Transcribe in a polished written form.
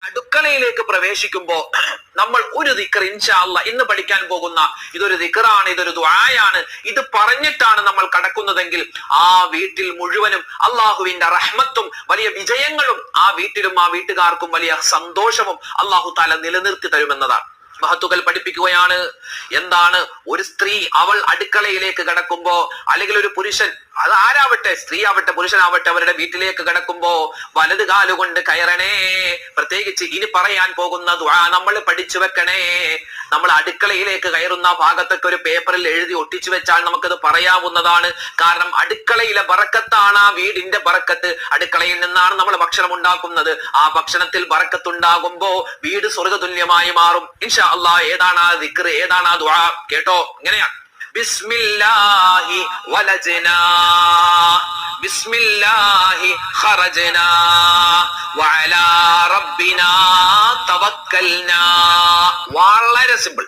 അടുക്കളയിലേക്ക് പ്രവേശിക്കുമ്പോ നമ്മൾ ഒരു ദിക്ർ ഇൻഷാ അല്ലാഹ് ഇന്ന് പഠിക്കാൻ പോകുന്ന ഇതൊരു ദിക്റാണ്, ഇതൊരു ദുആയാണ്. ഇത് പറഞ്ഞിട്ടാണ് നമ്മൾ കടക്കുന്നതെങ്കിൽ ആ വീട്ടിൽ മുഴുവനും അള്ളാഹുവിന്റെ റഹ്മത്തും വലിയ വിജയങ്ങളും ആ വീട്ടിലും ആ വീട്ടുകാർക്കും വലിയ സന്തോഷവും അള്ളാഹു തആല നിലനിർത്തി തരുമെന്നതാണ്. മഹത്തുക്കൾ പഠിപ്പിക്കുകയാണ്. എന്താണ് ഒരു സ്ത്രീ അവൾ അടുക്കളയിലേക്ക് കടക്കുമ്പോ, അല്ലെങ്കിൽ ഒരു പുരുഷൻ, അത് ആരാവട്ടെ, സ്ത്രീ ആവട്ടെ പുരുഷനാവട്ടെ, അവരുടെ വീട്ടിലേക്ക് കടക്കുമ്പോ വലത് കാലുകൊണ്ട് കയറണേ. പ്രത്യേകിച്ച് ഇനി പറയാൻ പോകുന്ന ദുആ നമ്മൾ പഠിച്ചു വെക്കണേ. നമ്മൾ അടുക്കളയിലേക്ക് കയറുന്ന ഭാഗത്തൊക്കെ ഒരു പേപ്പറിൽ എഴുതി ഒട്ടിച്ചു വെച്ചാൽ നമുക്കത് പറയാവുന്നതാണ്. കാരണം അടുക്കളയിലെ ബറക്കത്താണ് ആ വീടിന്റെ ബറക്കത്ത്. അടുക്കളയിൽ നിന്നാണ് നമ്മൾ ഭക്ഷണം ഉണ്ടാക്കുന്നത്. ആ ഭക്ഷണത്തിൽ ബറക്കത്തുണ്ടാകുമ്പോ വീട് സ്വർഗ്ഗതുല്യമായി മാറും. ഇൻഷാ അല്ലാഹ് ഏതാണ് ആ ദിക്ർ, ഏതാണ് ആ ദുആ കേട്ടോ. ഇങ്ങനെയാണ്: ബിസ്മില്ലാഹി വലജ്നാ ബിസ്മില്ലാഹി ഖറജ്നാ വഅലാ റബ്ബിനാ തവക്കൽനാ. വളരെ സിമ്പിൾ.